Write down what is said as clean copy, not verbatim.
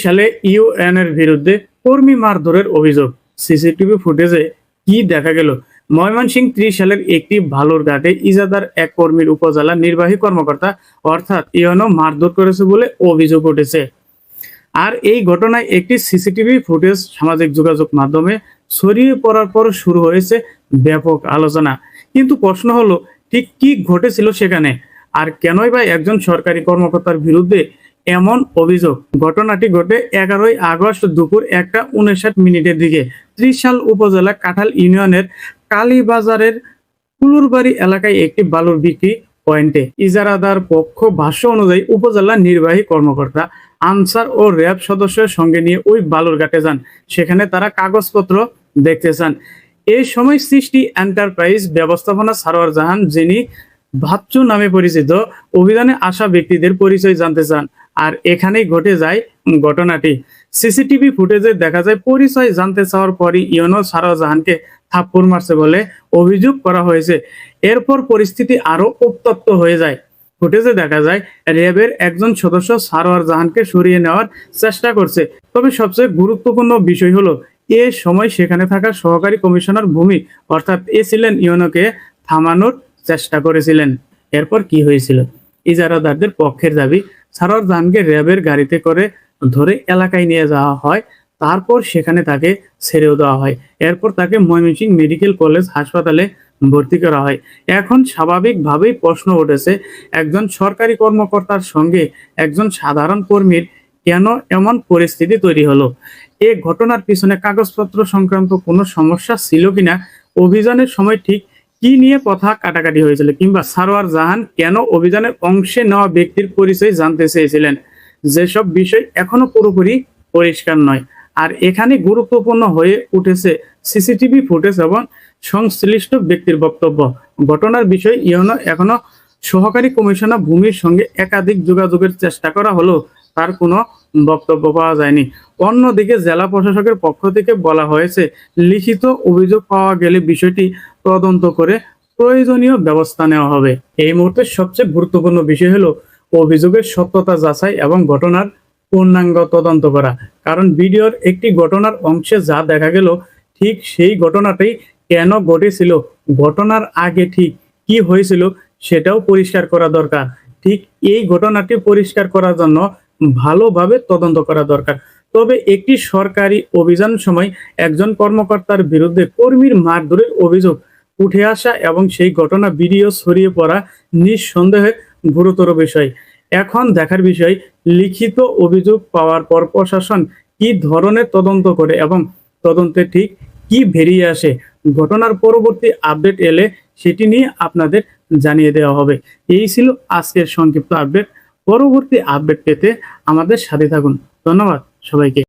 সালে ইউএনের বিরুদ্ধে কর্মী মারধরের অভিযোগ। সিসিটিভি ফুটেজে কি দেখা গেল? ময়মনসিংহ 30 সালের একটি বালুরঘাটে ইজাদার এক কর্মীর উপজেলা নির্বাহী কর্মকর্তা অর্থাৎ ইউএনও মারধর করেছে বলে অভিযোগ উঠেছে। আর এই ঘটনায় একটি সিসিটিভি ফুটেজ সামাজিক যোগাযোগ মাধ্যমে ছড়িয়ে পড়ার পর শুরু হয়েছে ব্যাপক আলোচনা। কিন্তু প্রশ্ন হলো, ঠিক কি ঘটেছিল সেখানে, আর কেনই বা একজন সরকারি কর্মকর্তার বিরুদ্ধে এমন অভিযোগ? ঘটনাটি ঘটে 11ই আগস্ট দুপুর 1:59 দিকে 30 সাল উপজেলা কাঁঠাল ইউনিয়নের কালীবাজারের কুলুরবাড়ি এলাকায় একটি বালুর বিক্রি পয়েন্টে। ইজারাদার পক্ষ ভাষ্য অনুযায়ী উপজেলা নির্বাহী কর্মকর্তা আনসার ও র্যাব সদস্যের সঙ্গে নিয়ে ওই বালুরঘাটে যান। সেখানে তারা কাগজপত্র দেখতে চান। এই সময় সৃষ্টি এন্টারপ্রাইজ ব্যবস্থাপনা সারোয়ার জাহান, যিনি ভাচ্চু নামে পরিচিত, অভিযানে আসা ব্যক্তিদের পরিচয় জানতে চান। আর এখানেই ঘটে যায় ঘটনাটি। সিসিটিভি ফুটেজে দেখা যায় পরিচয় জানতে চাওয়ার পরই ইউনো সারোয়ার জাহানকে থাপ্পড় মারছে বলে অভিযোগ করা হয়েছে। এরপর পরিস্থিতি আরো উত্তপ্ত হয়ে যায়। ফুটেজে দেখা যায় র্যাবের একজন সদস্য সারোয়ার জাহানকে সরিয়ে নেওয়ার চেষ্টা করছে। তবে সবচেয়ে গুরুত্বপূর্ণ বিষয় হলো, এ সময় সেখানে থাকা সহকারী কমিশনার ভূমি অর্থাৎ ছিলেন ইউনোকে থামানোর চেষ্টা করেছিলেন। এরপর কি হয়েছিল? ইজারাদারদের পক্ষের দাবি, সারোয়ার জাহানকে র্যাবের গাড়িতে করে ধরে এলাকায় নিয়ে যাওয়া হয়। তারপর সেখানে তাকে ছেড়েও দেওয়া হয়। এরপর তাকে ময়মনসিংহ মেডিকেল কলেজ হাসপাতালে ভর্তি করা হয়। এখন স্বাভাবিকভাবেই প্রশ্ন উঠেছে, একজন সরকারি কর্মকর্তার সঙ্গে একজন সাধারণ কর্মীর কেন এমন পরিস্থিতি তৈরি হলো? এ ঘটনার পিছনে কাগজপত্র সংক্রান্ত কোনো সমস্যা ছিল কিনা? অভিযানের সময় ঠিক কি নিয়ে কথা কাটাকাটি হয়েছিল? কিংবা সারোয়ার জাহান কেন অভিযানের অংশে নেওয়া ব্যক্তির পরিচয় জানতে চেয়েছিলেন? যেসব বিষয় এখনো পুরোপুরি পরিষ্কার নয়। আর এখানে গুরুত্বপূর্ণ হয়ে উঠেছে সিসিটিভি ফুটেজ এবং সংশ্লিষ্ট ব্যক্তির বক্তব্য। ঘটনার বিষয়ে ইউনো এখনো সহকারী কমিশনার ভূমির সঙ্গে একাধিক যোগাযোগের চেষ্টা করা হলেও তার কোনো বক্তব্য পাওয়া যায়নি। অন্যদিকে জেলা প্রশাসকের পক্ষ থেকে বলা হয়েছে, লিখিত অভিযোগ পাওয়া গেলে বিষয়টি তদন্ত করে প্রয়োজনীয় ব্যবস্থা নেওয়া হবে। এই মুহূর্তে সবচেয়ে গুরুত্বপূর্ণ বিষয় হলো অভিযোগের সত্যতা যাচাই এবং ঘটনার পূর্ণাঙ্গ তদন্ত করা। কারণ ভিডিওর একটি ঘটনার অংশে যা দেখা গেল, ঠিক সেই ঘটনাটাই কেন ঘটেছিল, ঘটনার আগে ঠিক কি হয়েছিল সেটাও পরিষ্কার করা দরকার। ঠিক এই ঘটনাটি পরিষ্কার করার জন্য ভালোভাবে তদন্ত করা দরকার। তবে একটি সরকারি অভিযান সময় একজন কর্মকর্তার বিরুদ্ধে কর্মীর মারধরের অভিযোগ উঠে আসা এবং সেই ঘটনা ভিডিও ছড়িয়ে পড়া নিঃসন্দেহে গুরুতর বিষয়। এখন দেখার বিষয়, লিখিত অভিযোগ পাওয়ার পর প্রশাসন কি ধরনের তদন্ত করে এবং তদন্তে ঠিক কি বেরিয়ে আসে। ঘটনার পরবর্তী আপডেট এলে সেটি নিয়ে আপনাদের জানিয়ে দেওয়া হবে। এই ছিল আজকের সংক্ষিপ্ত আপডেট। পরবর্তী আপডেট পেতে আমাদের সাথে থাকুন। ধন্যবাদ সবাইকে।